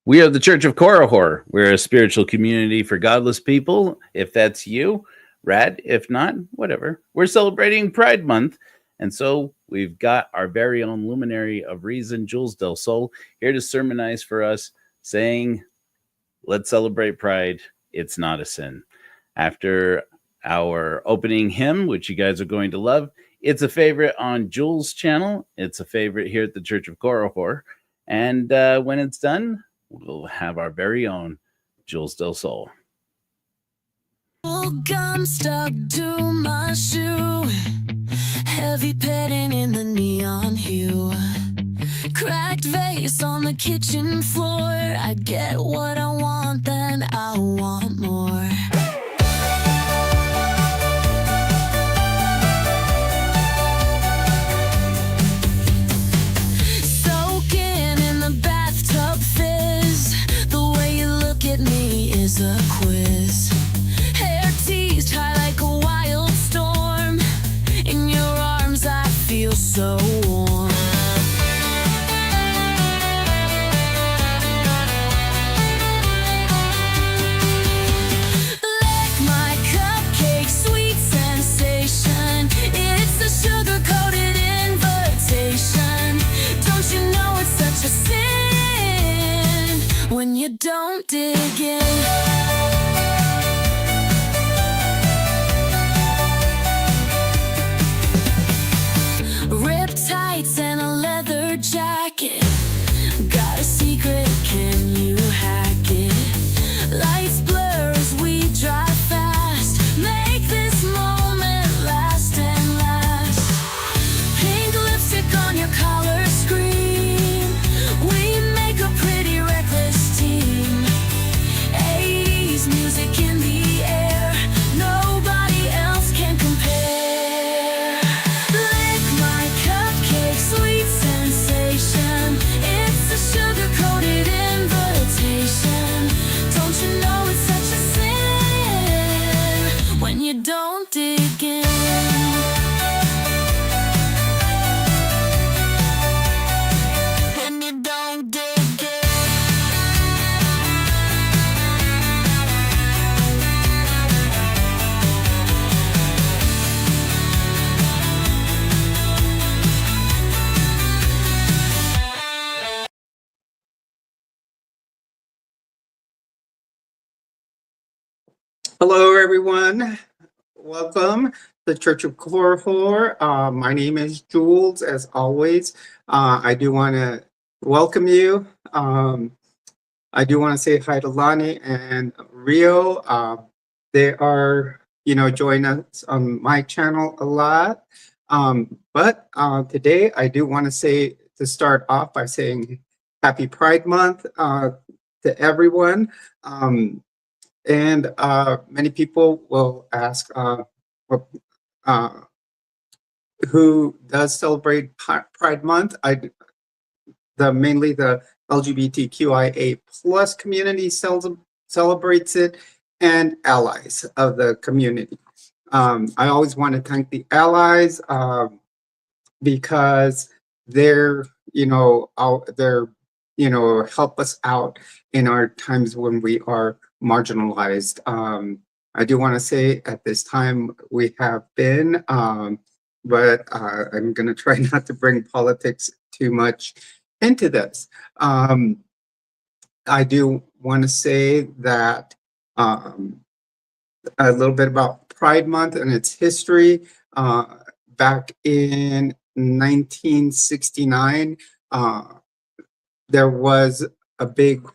We are the Church of Korihor. We're a spiritual community for godless people. If that's you, rad. If not, whatever. We're celebrating Pride Month. And so we've got our very own luminary of reason, Jules Del Sol, here to sermonize for us, saying, let's celebrate Pride. It's not a sin. After our opening hymn, which you guys are going to love, it's a favorite on Jules' channel. It's a favorite here at the Church of Korihor. And when it's done, we'll have our very own Jules Del Sol. Gum stuck to my shoe, heavy petting in the neon hue, cracked vase on the kitchen floor. I get what I want, then I want more. Is a quiz. Hair teased high like a wild storm. In your arms I feel so warm. Lick my cupcake, sweet sensation. It's a sugar-coated invitation. Don't you know it's such a sin when you don't dig in? Tights and a leather jacket. Got a secret, can you hack it? Lights blur as we drive fast. Make this moment last and last. Pink lipstick on your collar screen. We make a pretty reckless team. 80s music in the air. Nobody else can compare. Sweet sensation, it's a sugar-coated invitation. Don't you know it's such a sin when you don't dig in? When you don't dig in. Hello, everyone. Welcome to the Church of Korihor. My name is Jules, as always. I do want to welcome you. I do want to say hi to Lonnie and Rio. They are, joining us on my channel a lot. But today, I do want to start off by saying Happy Pride Month to everyone. And many people will ask who does celebrate Pride Month. Mainly the LGBTQIA plus community celebrates it, and allies of the community. I always want to thank the allies because they're help us out in our times when we are marginalized. I do want to say at this time we have been, but I'm going to try not to bring politics too much into this. I do want to say that a little bit about Pride Month and its history. Back in 1969, there was a big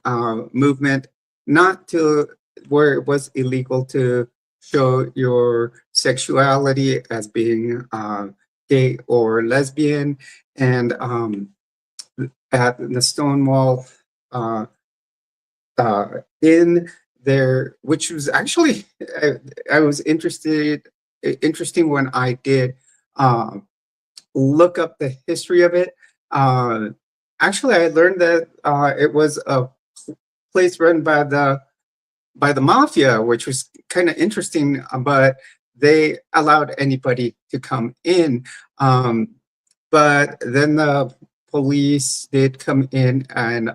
movement not to where it was illegal to show your sexuality as being gay or lesbian, and at the Stonewall in there, which was actually I was interesting when I did look up the history of it. Actually, I learned that it was a place run by the mafia, which was kind of interesting, but they allowed anybody to come in. But then the police did come in and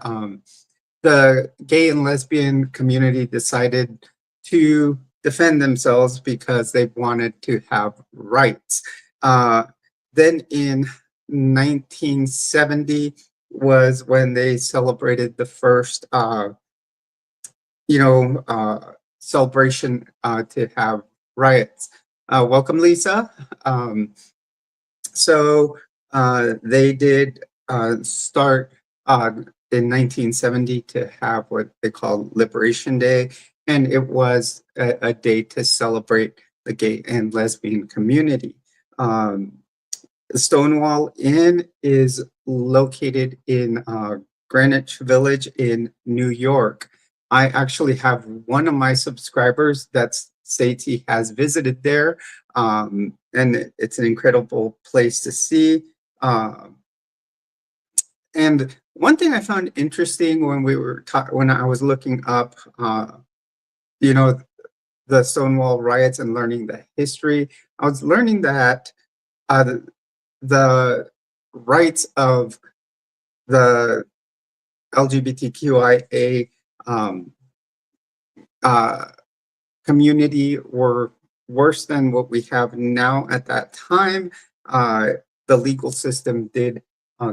the gay and lesbian community decided to defend themselves because they wanted to have rights. Uh, then in 1970 was when they celebrated the first, celebration to have riots. Welcome, Lisa. Um, so they did start in 1970 to have what they call Liberation Day, and it was a day to celebrate the gay and lesbian community. Um, the Stonewall Inn is located in Greenwich Village in New York. I actually have one of my subscribers that states he has visited there, and it's an incredible place to see. Um, and one thing I found interesting when when I was looking up, you know, the Stonewall riots and learning the history, I was learning that the, the rights of the LGBTQIA um, uh, community were worse than what we have now at that time. The legal system did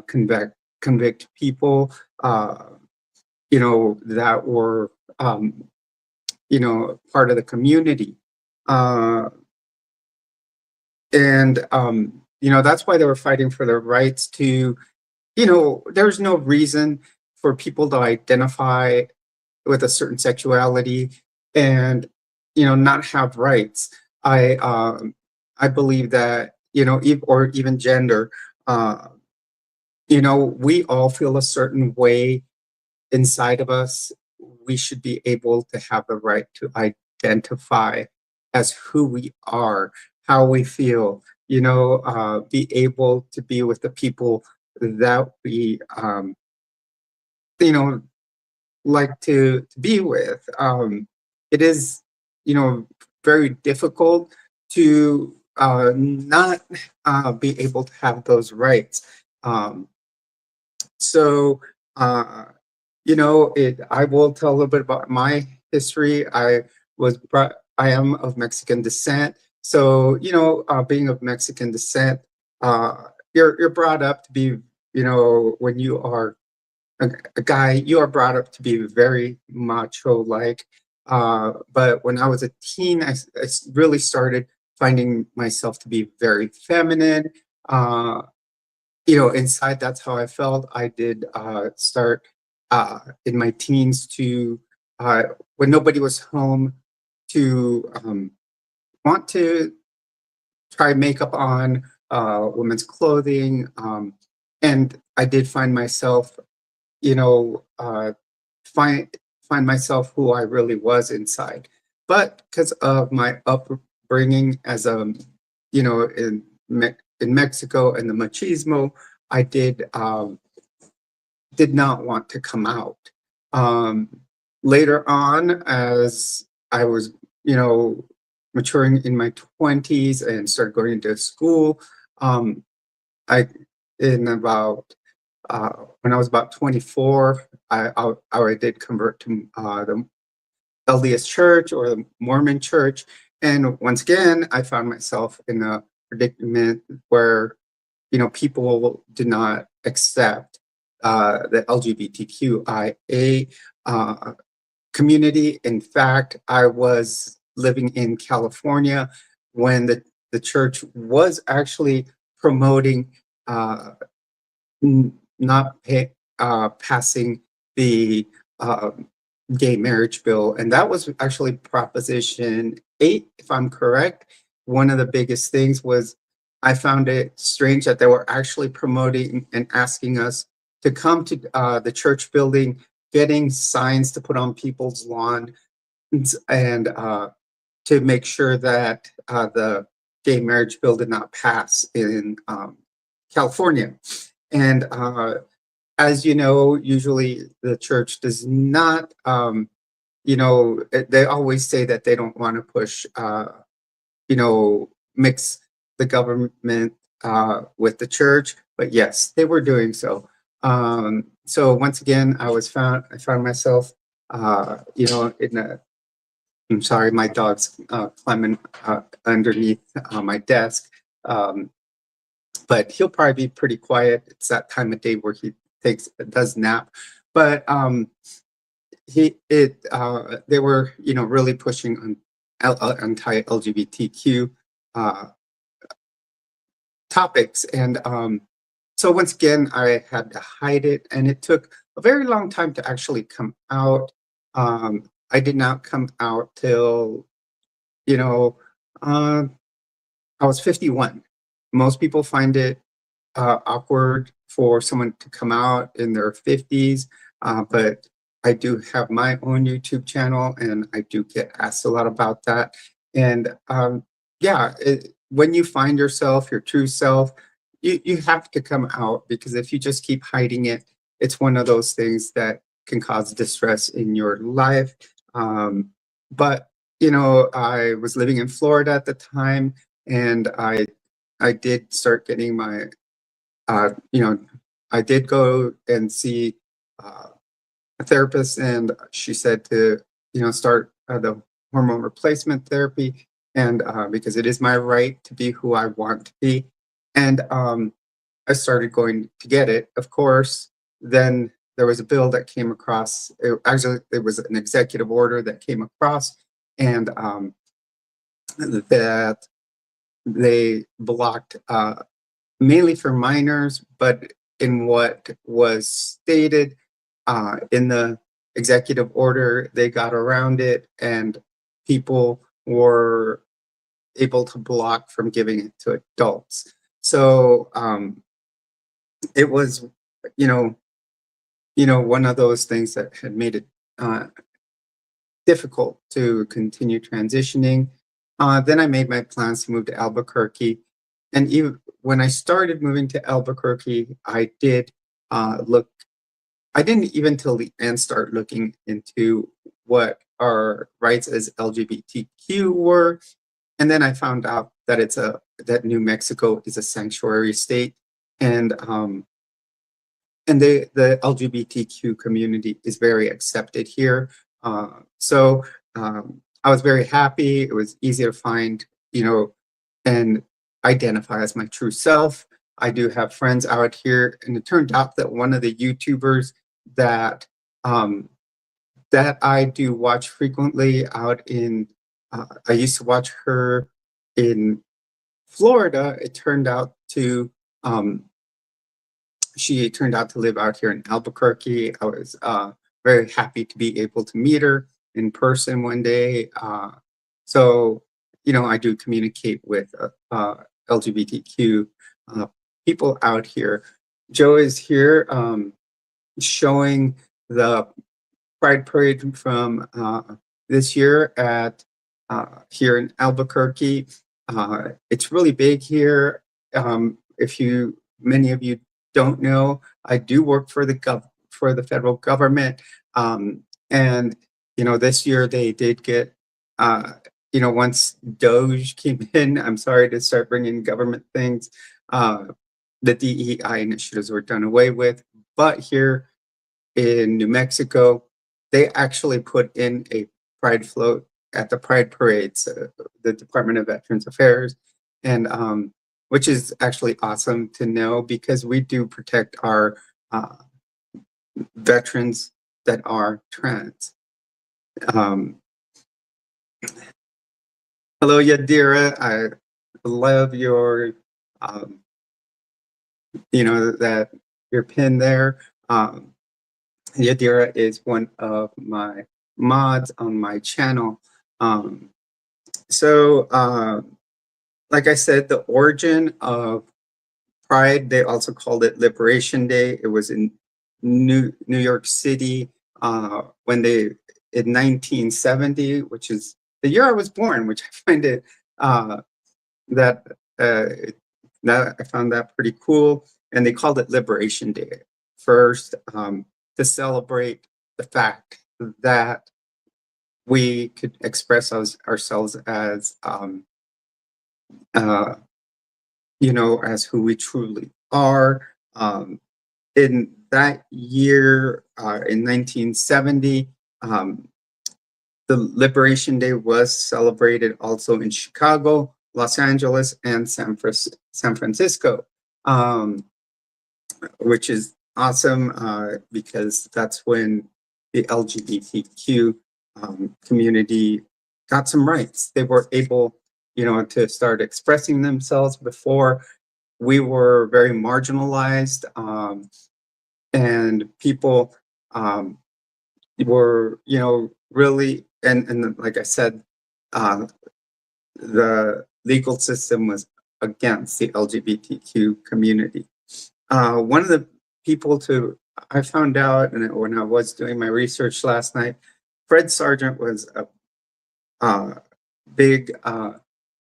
convict people, that were, part of the community. Uh, and that's why they were fighting for their rights to, there's no reason for people to identify with a certain sexuality and not have rights. I believe that or even gender. We all feel a certain way inside of us. We should be able to have the right to identify as who we are, how we feel. Be able to be with the people that we you know like to be with. It is, very difficult to not be able to have those rights. Um, so, uh, I will tell a little bit about my history. I am of Mexican descent. So, being of Mexican descent, you're brought up to be, when you are a guy, you are brought up to be very macho like. But when I was a teen, I really started finding myself to be very feminine. Uh, Inside, that's how I felt. I did start in my teens to, uh, when nobody was home, to want to try makeup on, women's clothing. And I did find myself you know, uh, find find myself who I really was inside. But because of my upbringing as in Mexico and the machismo, I did not want to come out. Um, Later on, as I was, maturing in my 20s and started going into school, um, I in about when I was about 24, I did convert to the LDS Church or the Mormon Church, and once again, I found myself in a predicament where people did not accept the LGBTQIA community. In fact, I was living in California when the church was actually promoting. Not passing the uh, gay marriage bill, and that was actually Proposition 8, if I'm correct. One of the biggest things was I found it strange that they were actually promoting and asking us to come to the church building, getting signs to put on people's lawn, and to make sure that the gay marriage bill did not pass in California. And as you know, usually the church does not, they always say that they don't want to push, mix the government with the church. But yes, they were doing so. so once again, I found myself, in a, I'm sorry, my dog's climbing underneath my desk. Um, but he'll probably be pretty quiet. It's that time of day where he does nap. But they were, really pushing on anti-LGBTQ uh, topics, and so once again, I had to hide it, and it took a very long time to actually come out. I did not come out till, you know, uh, I was 51. Most people find it awkward for someone to come out in their 50s, but I do have my own YouTube channel, and I do get asked a lot about that. And yeah, when you find yourself, your true self, you have to come out, because if you just keep hiding it, it's one of those things that can cause distress in your life. But I was living in Florida at the time, and I did start getting my uh, you know, I did go and see uh, a therapist, and she said to, start the hormone replacement therapy, and because it is my right to be who I want to be, and I started going to get it. Of course, then there was a bill that came across. It was an executive order that came across, and that they blocked. Mainly for minors, but in what was stated in the executive order, they got around it, and people were able to block from giving it to adults. So it was, you know, one of those things that had made it uh, difficult to continue transitioning. Then I made my plans to move to Albuquerque. And even when I started moving to Albuquerque, I did look, I didn't even till the end start looking into what our rights as LGBTQ were. And then I found out that that New Mexico is a sanctuary state. And the LGBTQ community is very accepted here. So I was very happy. It was easy to find, and identify as my true self. I do have friends out here, and it turned out that one of the YouTubers that um, that I do watch frequently out in, I used to watch her in Florida. She turned out to live out here in Albuquerque. I was very happy to be able to meet her in person one day. So, I do communicate with LGBTQ uh, people out here. Joe is here showing the Pride Parade from this year at here in Albuquerque. It's really big here. If many of you don't know, I do work for the federal government, and this year they did get, once Doge came in. I'm sorry to start bringing government things. The DEI initiatives were done away with, but here in New Mexico, they actually put in a pride float at the pride parades, the Department of Veterans Affairs, and which is actually awesome to know, because we do protect our veterans that are trans. Hello, Yadira. I love your, that your pin there. Yadira is one of my mods on my channel. Like I said, the origin of Pride, they also called it Liberation Day. It was in New York City in 1970, which is the year I was born, which I find it that I found that pretty cool. And they called it Liberation Day first, to celebrate the fact that we could express ourselves as as who we truly are. in that year, in 1970, the Liberation Day was celebrated also in Chicago, Los Angeles, and San Francisco, which is awesome because that's when the LGBTQ community got some rights. They were able, to start expressing themselves. Before, we were very marginalized, and people were, really, and like I said, the legal system was against the LGBTQ community. One of the people I found out, and when I was doing my research last night, Fred Sargent was a big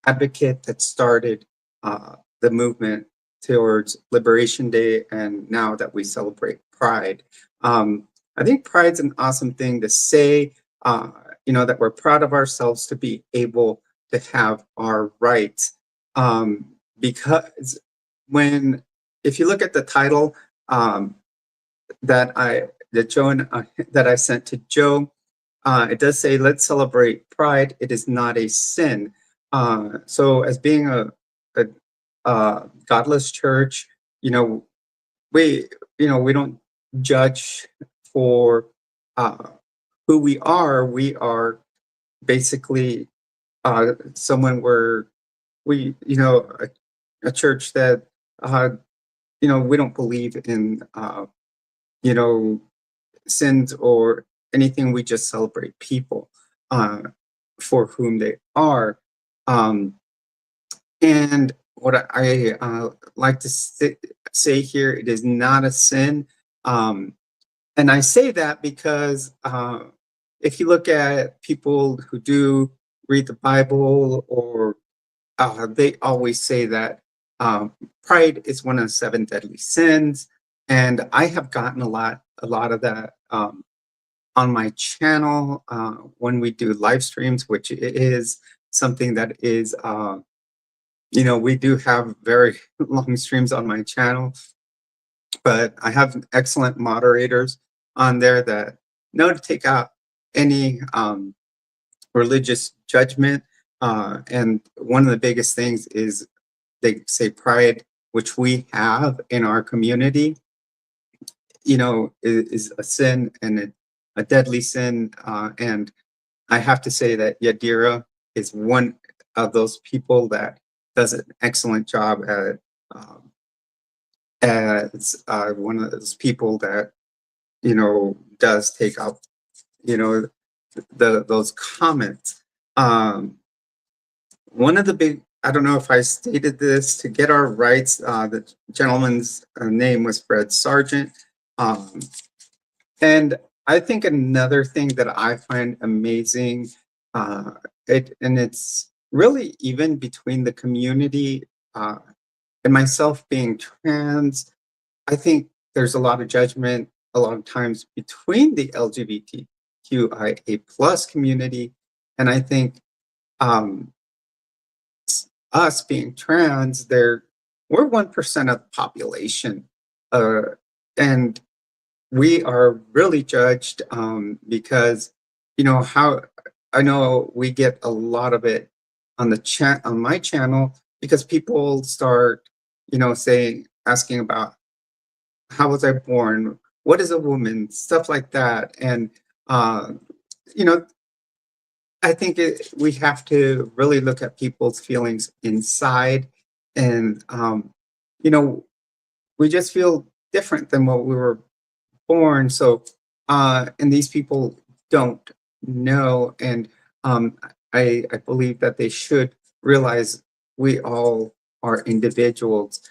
advocate that started the movement towards Liberation Day, and now that we celebrate Pride. I think Pride's an awesome thing to say, that we're proud of ourselves to be able to have our rights. Because if you look at the title that I sent to Joe, it does say, "Let's celebrate Pride. It is not a sin." So, as being a godless church, we don't judge for who we are. We are basically someone where a church that we don't believe in sins or anything. We just celebrate people for whom they are. And what I like to say here, it is not a sin. And I say that because if you look at people who do read the Bible, or they always say that pride is one of the 7 deadly sins. And I have gotten a lot of that on my channel when we do live streams, which is something that is, we do have very long streams on my channel, but I have excellent moderators on there that know to take out any religious judgment. And one of the biggest things is they say pride, which we have in our community, is a sin, and a deadly sin. And I have to say that Yadira is one of those people that does an excellent job at as one of those people that does take out those comments. One of the big, I don't know if I stated this, to get our rights, the gentleman's name was Fred Sargent. And I think another thing that I find amazing, and it's really even between the community and myself being trans, I think there's a lot of judgment a lot of times between the LGBTQIA plus community. And I think us being trans, we're 1% of the population. And we are really judged because, how I know we get a lot of it on on my channel, because people start, asking about how was I born, what is a woman, stuff like that. And, I think we have to really look at people's feelings inside, and, we just feel different than what we were born. So, and these people don't know. And I believe that they should realize we all are individuals.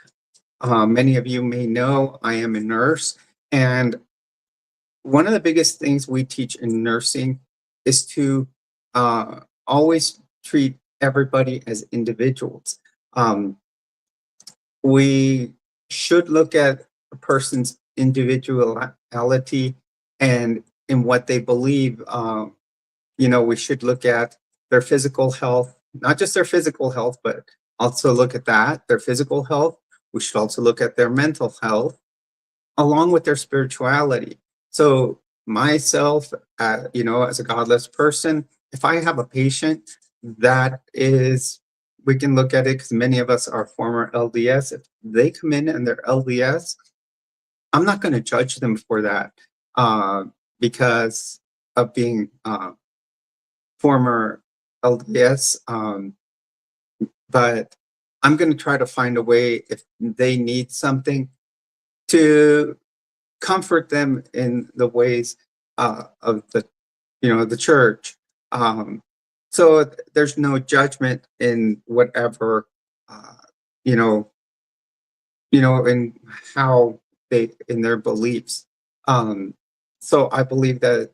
Many of you may know I am a nurse, and one of the biggest things we teach in nursing is to always treat everybody as individuals. We should look at a person's individuality and in what they believe. We should look at their physical health, not just their physical health, but also look at their physical health. We should also look at their mental health. along with their spirituality. So myself, as a godless person, if I have a patient that is, we can look at it because many of us are former LDS. If they come in and they're LDS, I'm not going to judge them for that uh, because of being former LDS. But I'm going to try to find a way if they need something to comfort them in the ways of the church. Um, so there's no judgment in whatever uh, you know in how they in their beliefs. Um, so I believe that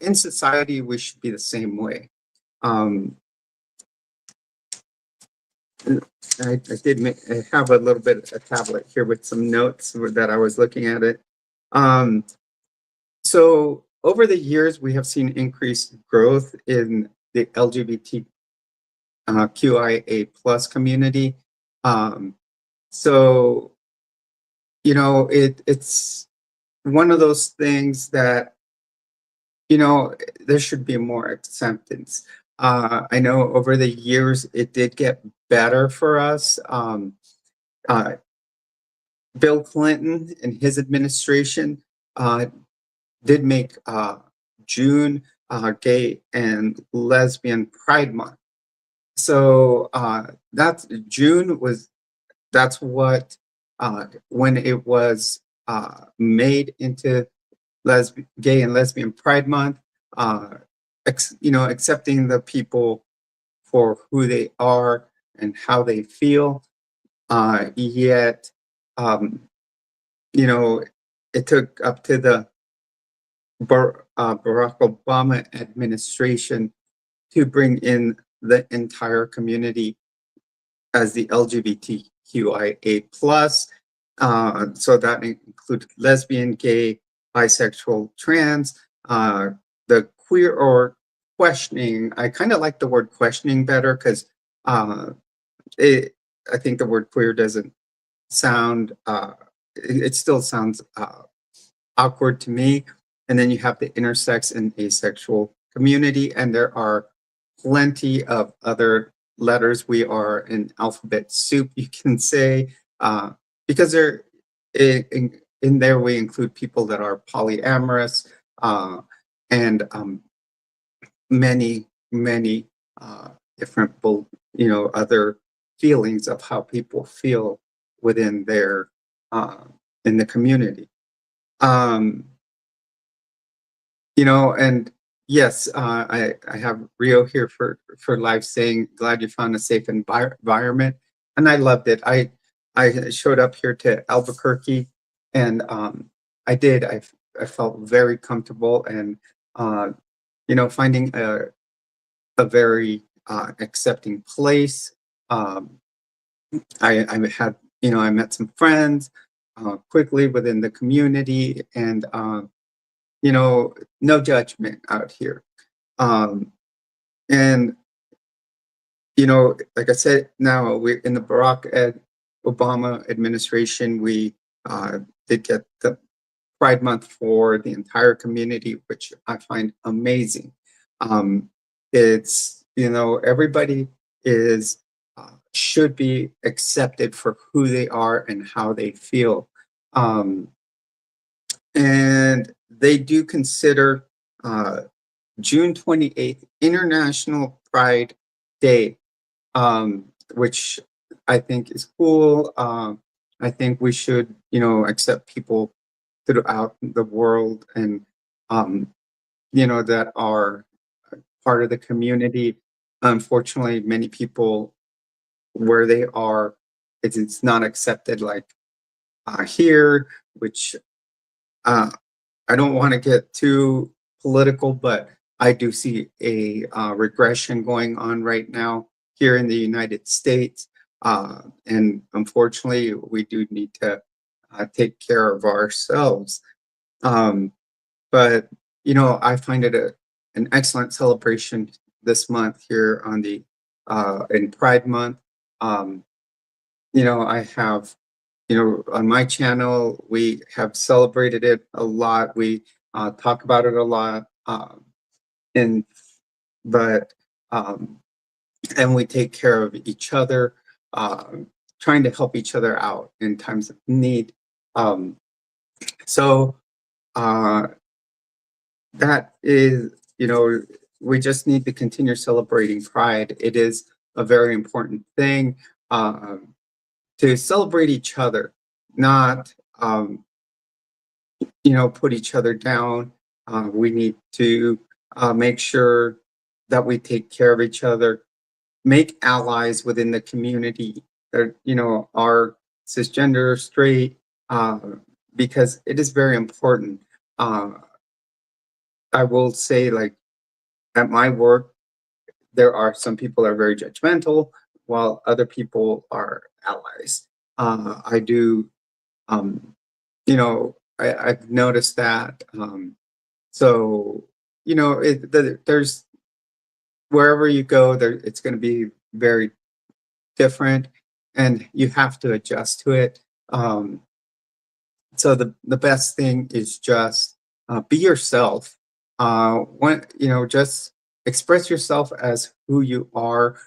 in society we should be the same way. Um, I have a little bit a tablet here with some notes that I was looking at it. Um, so over the years, we have seen increased growth in the LGBT QIA plus community. Um, so it's one of those things that there should be more acceptance. I know over the years it did get better for us. Uh, Bill Clinton and his administration uh, did make June Gay and Lesbian Pride Month. So that's June was that's what when it was made into Gay and Lesbian Pride Month. Uh, accepting the people for who they are and how they feel. Yet, um, you know, it took up to the Barack Obama administration to bring in the entire community as the LGBTQIA plus. So that included lesbian, gay, bisexual, trans, the queer or questioning. I kind of like the word questioning better because uh, I think the word queer doesn't sound. It still sounds awkward to me. And then you have the intersex and asexual community, and there are plenty of other letters. We are in alphabet soup, you can say, because in there we include people that are polyamorous and many different, other feelings of how people feel within their in the community. Um, and yes, I have Rio here for live saying, glad you found a safe environment, and I loved it. I showed up here to Albuquerque, and I felt very comfortable, and finding a very accepting place. Um, I had I met some friends quickly within the community, and no judgment out here. Um, and like I said, now we're in the Obama administration. We did get the Pride Month for the entire community, which I find amazing. Um, it's everybody is should be accepted for who they are and how they feel. Um, and they do consider uh, June 28th International Pride Day, which I think is cool. I think we should, accept people throughout the world and, that are part of the community. Unfortunately, many people where they are, it's not accepted like here, which uh, I don't want to get too political, but I do see a regression going on right now here in the United States. And unfortunately, we do need to take care of ourselves. Um, but, I find it an excellent celebration this month here on in Pride Month. I have on my channel, we have celebrated it a lot. We talk about it a lot. And but and we take care of each other, um, trying to help each other out in times of need. Um, so uh, that is, we just need to continue celebrating Pride. It is a very important thing to celebrate each other, not put each other down. We need to make sure that we take care of each other, make allies within the community that are cisgender, straight, uh, because it is very important. Uh, I will say, like at my work, there are some people are very judgmental, while other people are allies. I do, I've noticed that. So there's wherever you go, there it's going to be very different, and you have to adjust to it. So the best thing is just be yourself. Just express yourself as who you are.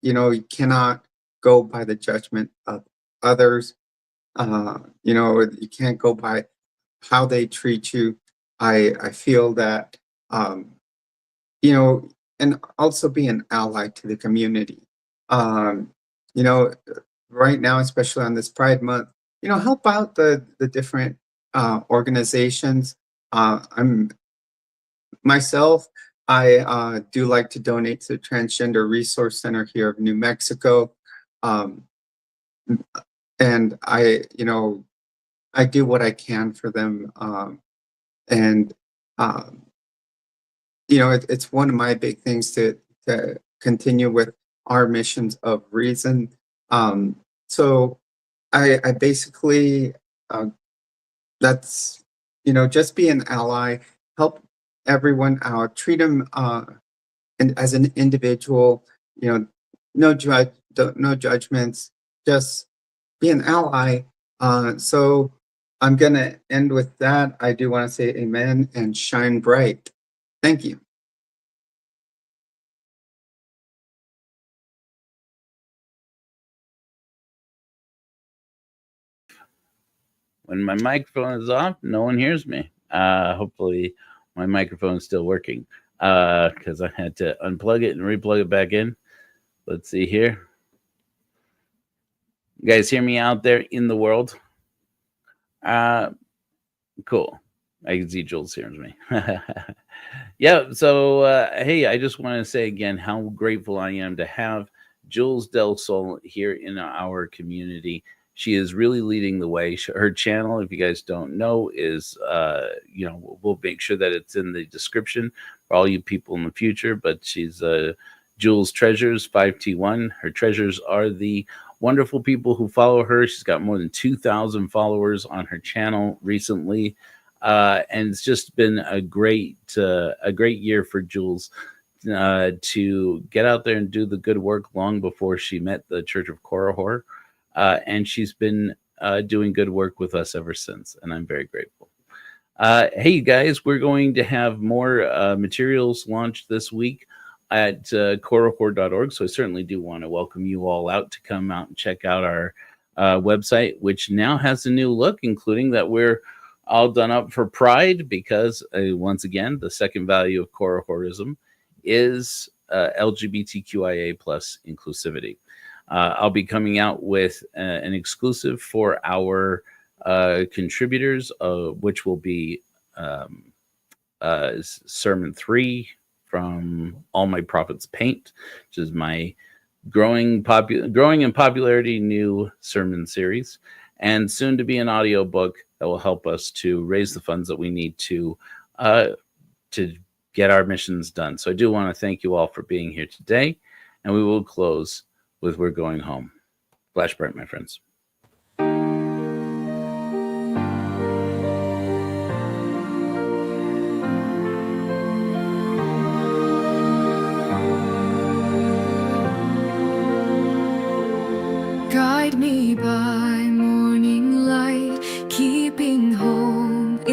You cannot go by the judgment of others. You can't go by how they treat you. I feel that um, you know, and also be an ally to the community. Um, you know, right now, especially on this Pride Month, help out the different organizations. I'm myself. I do like to donate to the Transgender Resource Center here of New Mexico, um, and I do what I can for them, and um, it's one of my big things to continue with our missions of reason. Um, so I basically that's just be an ally, help everyone out, treat them and as an individual. No judgments, just be an ally. So I'm gonna end with that. I do want to say amen and shine bright. Thank you. When my microphone is off, no one hears me. Hopefully, my microphone is still working because I had to unplug it and replug it back in. Let's see here. You guys hear me out there in the world? Cool. I can see Jules hears me. Yeah. So, hey, I just want to say again how grateful I am to have Jules Del Sol here in our community. She is really leading the way. Her channel, if you guys don't know, is, we'll make sure that it's in the description for all you people in the future. But she's Jules Treasures 5T1. Her treasures are the wonderful people who follow her. She's got more than 2,000 followers on her channel recently. And it's just been a great year for Jules to get out there and do the good work long before she met the Church of Korihor. And she's been doing good work with us ever since, and I'm very grateful. Hey, you guys, we're going to have more materials launched this week at korihor.org, so I certainly do want to welcome you all out to come out and check out our website, which now has a new look, including that we're all done up for Pride, because once again, the second value of Korihorism is LGBTQIA plus inclusivity. I'll be coming out with an exclusive for our contributors, which will be Sermon 3 from All My Prophets Paint, which is my growing in popularity new sermon series, and soon to be an audiobook that will help us to raise the funds that we need to get our missions done. So I do want to thank you all for being here today, and we will close with We're Going Home. Flash bright, my friends. Guide me by morning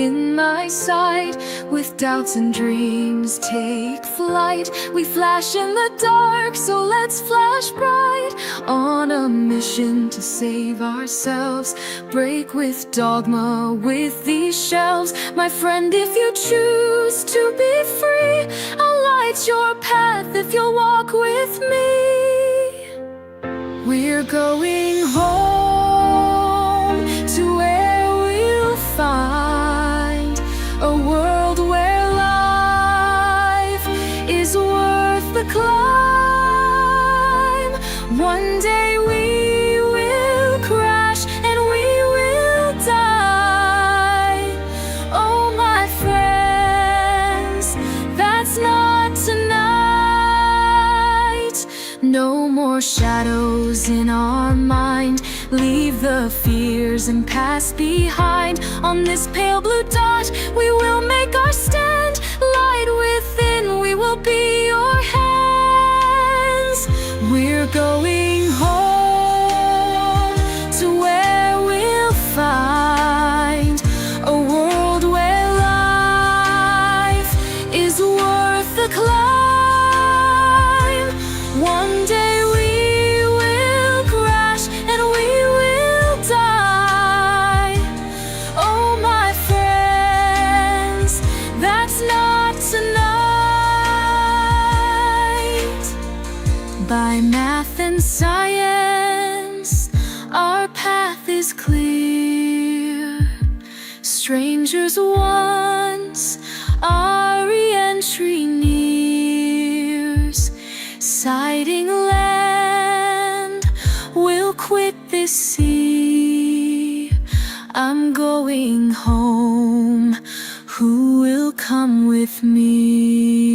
in my sight. With doubts and dreams take flight. We flash in the dark, so let's flash bright. On a mission to save ourselves. Break with dogma, with these shelves. My friend, if you choose to be free, I'll light your path if you'll walk with me. We're going home to where we'll find a world where life is worth the climb. One day we will crash and we will die. Oh, my friends, that's not tonight. No more shadows in our mind. Leave the fears and past behind. On this pale blue dot, we will make our stand. Light within, we will be your hands. We're going home to where we'll find a world where life is worth the climb. One day we will crash and we will die. Oh, my friends, that's not tonight. By math and science, our path is clear. Strangers once, our re-entry nears. Sighting land, we'll quit this sea. I'm going home, who will come with me?